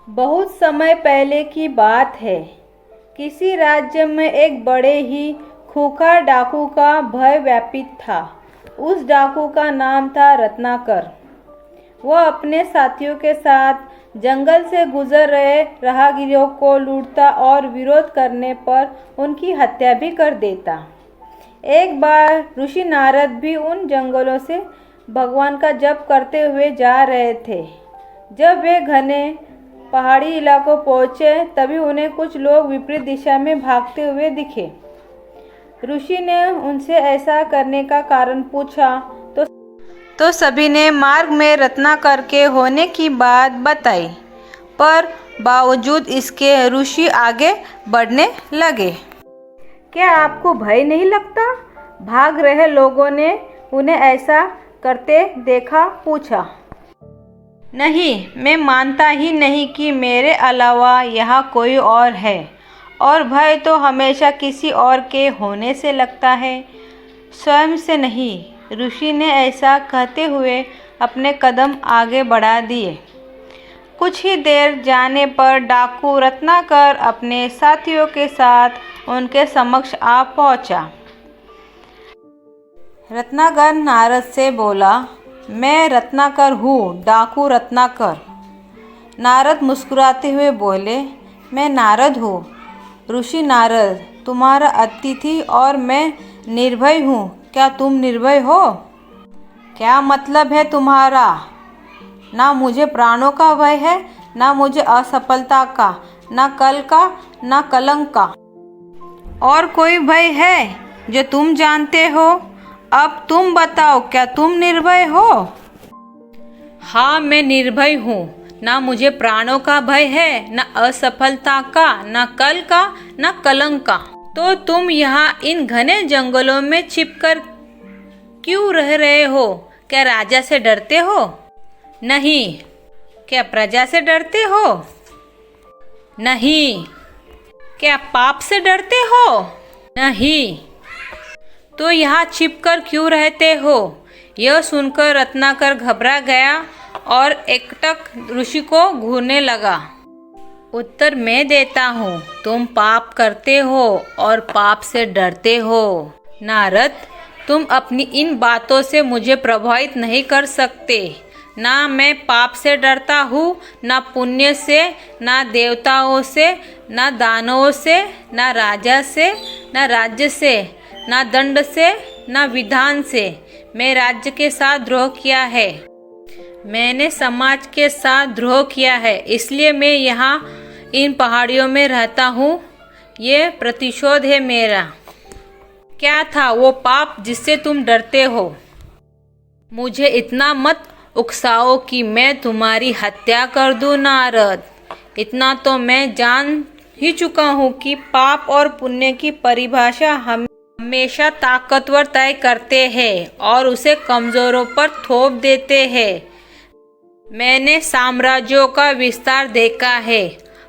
बहुत समय पहले की बात है। किसी राज्य में एक बड़े ही खूंखार डाकू का भय व्यापित था। उस डाकू का नाम था रत्नाकर। वह अपने साथियों के साथ जंगल से गुजर रहे राहगीरों को लूटता और विरोध करने पर उनकी हत्या भी कर देता। एक बार ऋषि नारद भी उन जंगलों से भगवान का जप करते हुए जा रहे थे। जब वे घने पहाड़ी इलाकों पहुँचे तभी उन्हें कुछ लोग विपरीत दिशा में भागते हुए दिखे। ऋषि ने उनसे ऐसा करने का कारण पूछा तो सभी ने मार्ग में रत्नाकर के होने की बात बताई, पर बावजूद इसके ऋषि आगे बढ़ने लगे। क्या आपको भय नहीं लगता? भाग रहे लोगों ने उन्हें ऐसा करते देखा पूछा। नहीं, मैं मानता ही नहीं कि मेरे अलावा यहाँ कोई और है, और भय तो हमेशा किसी और के होने से लगता है, स्वयं से नहीं। ऋषि ने ऐसा कहते हुए अपने कदम आगे बढ़ा दिए। कुछ ही देर जाने पर डाकू रत्नाकर अपने साथियों के साथ उनके समक्ष आ पहुंचा। रत्नाकर नारद से बोला, मैं रत्नाकर हूँ, डाकू रत्नाकर। नारद मुस्कुराते हुए बोले, मैं नारद हूँ। ऋषि नारद, तुम्हारा अतिथि और मैं निर्भय हूँ। क्या तुम निर्भय हो? क्या मतलब है तुम्हारा? ना मुझे प्राणों का भय है, ना मुझे असफलता का, ना कल का, ना कलंक का। और कोई भय है जो तुम जानते हो? अब तुम बताओ, क्या तुम निर्भय हो? हाँ, मैं निर्भय हूँ। ना मुझे प्राणों का भय है, ना असफलता का, ना कल का, ना कलंक का। तो तुम यहाँ इन घने जंगलों में छिपकर क्यों रह रहे हो? क्या राजा से डरते हो? नहीं। क्या प्रजा से डरते हो? नहीं। क्या पाप से डरते हो? नहीं। तो यहाँ छिपकर क्यों रहते हो? यह सुनकर रत्नाकर घबरा गया और एकटक ऋषि को घूरने लगा। उत्तर मैं देता हूँ, तुम पाप करते हो और पाप से डरते हो। नारद, तुम अपनी इन बातों से मुझे प्रभावित नहीं कर सकते। ना मैं पाप से डरता हूँ, ना पुण्य से, ना देवताओं से, ना दानवों से, ना राजा से, ना राज्य से, ना दंड से, ना विधान से। मैं राज्य के साथ द्रोह किया है। मैंने समाज के साथ द्रोह किया है, इसलिए मैं यहाँ इन पहाड़ियों में रहता हूँ। ये प्रतिशोध है मेरा। क्या था वो पाप जिससे तुम डरते हो? मुझे इतना मत उकसाओ कि मैं तुम्हारी हत्या कर दूं नारद। इतना तो मैं जान ही चुका हूँ कि पाप और पुण्य की परिभाषा हमेशा ताकतवर तय करते हैं और उसे कमजोरों पर थोप देते हैं। मैंने साम्राज्यों का विस्तार देखा है।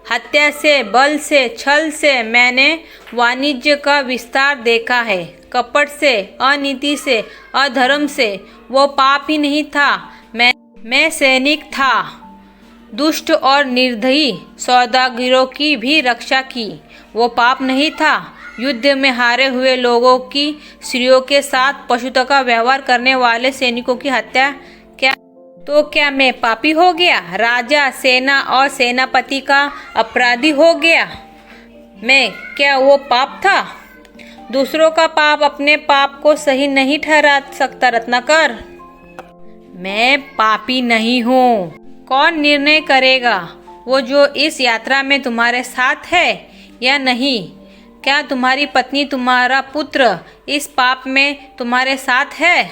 हत्या से, बल से, छल से मैंने वाणिज्य का विस्तार देखा है। कपट से, अनीति से, अधर्म से वो पाप ही नहीं था। मैं सैनिक था। दुष्ट और निर्दयी सौदागरों की भी रक्षा की, वो पाप नहीं था। युद्ध में हारे हुए लोगों की स्त्रियों के साथ पशुता का व्यवहार करने वाले सैनिकों की हत्या क्या मैं पापी हो गया? राजा, सेना और सेनापति का अपराधी हो गया मैं? क्या वो पाप था? दूसरों का पाप अपने पाप को सही नहीं ठहरा सकता रत्नाकर। मैं पापी नहीं हूँ। कौन निर्णय करेगा? वो जो इस यात्रा में तुम्हारे साथ है या नहीं? क्या तुम्हारी पत्नी, तुम्हारा पुत्र इस पाप में तुम्हारे साथ है?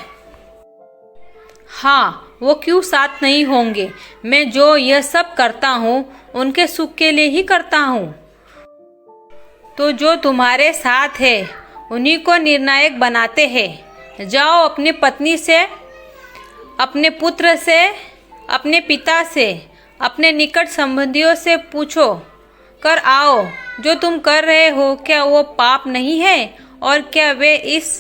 हाँ, वो क्यों साथ नहीं होंगे? मैं जो यह सब करता हूँ उनके सुख के लिए ही करता हूँ। तो जो तुम्हारे साथ है उन्हीं को निर्णायक बनाते हैं। जाओ अपनी पत्नी से, अपने पुत्र से, अपने पिता से, अपने निकट संबंधियों से पूछो कर आओ, जो तुम कर रहे हो क्या वो पाप नहीं है? और क्या वे इस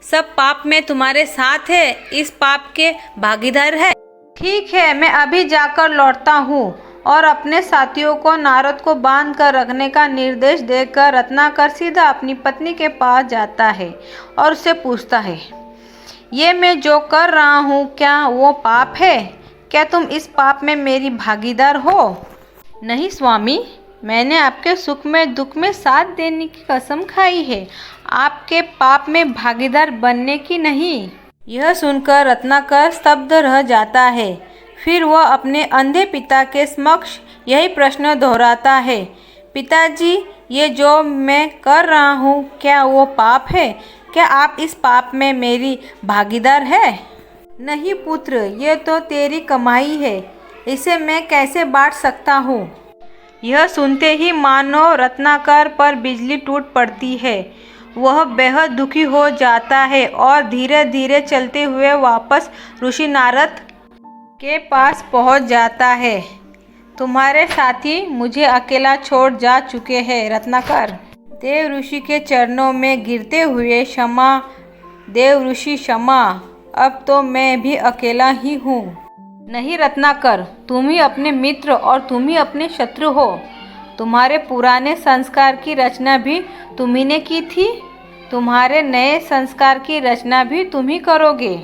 सब पाप में तुम्हारे साथ है, इस पाप के भागीदार है? ठीक है, मैं अभी जाकर लौटता हूँ और अपने साथियों को नारद को बांध कर रखने का निर्देश देकर रत्नाकर सीधा अपनी पत्नी के पास जाता है और उससे पूछता है, ये मैं जो कर रहा हूँ क्या वो पाप है? क्या तुम इस पाप में मेरी भागीदार हो? नहीं स्वामी, मैंने आपके सुख में दुख में साथ देने की कसम खाई है, आपके पाप में भागीदार बनने की नहीं। यह सुनकर रत्नाकर स्तब्ध रह जाता है। फिर वह अपने अंधे पिता के समक्ष यही प्रश्न दोहराता है, पिताजी, ये जो मैं कर रहा हूँ क्या वो पाप है? क्या आप इस पाप में मेरी भागीदार है? नहीं पुत्र, ये तो तेरी कमाई है, इसे मैं कैसे बांट सकता हूँ? यह सुनते ही मानो रत्नाकर पर बिजली टूट पड़ती है। वह बेहद दुखी हो जाता है और धीरे धीरे चलते हुए वापस ऋषि नारद के पास पहुंच जाता है। तुम्हारे साथी मुझे अकेला छोड़ जा चुके हैं रत्नाकर। देव ऋषि के चरणों में गिरते हुए, क्षमा देव ऋषि क्षमा, अब तो मैं भी अकेला ही हूँ। नहीं रत्नाकर, तुम ही अपने मित्र और तुम ही अपने शत्रु हो। तुम्हारे पुराने संस्कार की रचना भी तुम्ही ने की थी, तुम्हारे नए संस्कार की रचना भी तुम ही करोगे।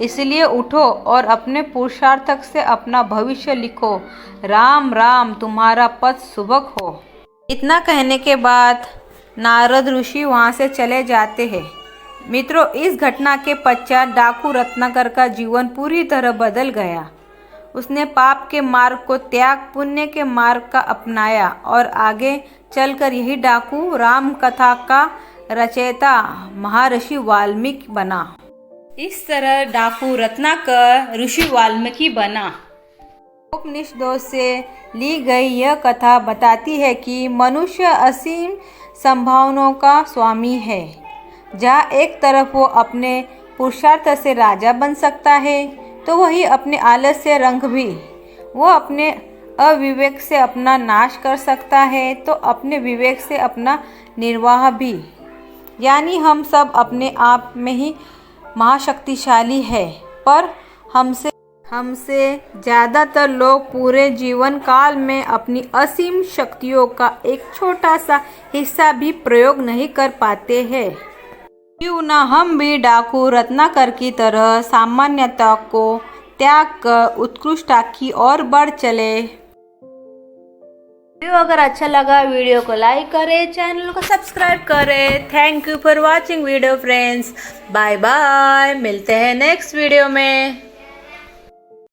इसलिए उठो और अपने पुरुषार्थ से अपना भविष्य लिखो। राम राम, तुम्हारा पथ सुभग हो। इतना कहने के बाद नारद ऋषि वहाँ से चले जाते हैं। मित्रों, इस घटना के पश्चात डाकू रत्नाकर का जीवन पूरी तरह बदल गया। उसने पाप के मार्ग को त्याग पुण्य के मार्ग का अपनाया और आगे चलकर यही डाकू राम कथा का रचयिता महर्षि वाल्मीकि बना। इस तरह डाकू रत्नाकर ऋषि वाल्मीकि बना। उपनिषदों से ली गई यह कथा बताती है कि मनुष्य असीम संभावनाओं का स्वामी है। जहाँ एक तरफ वो अपने पुरुषार्थ से राजा बन सकता है, तो वही अपने आलस से रंग भी। वो अपने अविवेक से अपना नाश कर सकता है, तो अपने विवेक से अपना निर्वाह भी। यानी हम सब अपने आप में ही महाशक्तिशाली है, पर हमसे ज़्यादातर लोग पूरे जीवन काल में अपनी असीम शक्तियों का एक छोटा सा हिस्सा भी प्रयोग नहीं कर पाते हैं। क्यों न हम भी डाकू रत्नाकर की तरह सामान्यता को त्याग कर उत्कृष्टता की ओर बढ़ चले। वीडियो अगर अच्छा लगा, वीडियो को लाइक करें, चैनल को सब्सक्राइब करें। Thank you for watching video friends. Bye bye, मिलते हैं नेक्स्ट वीडियो में।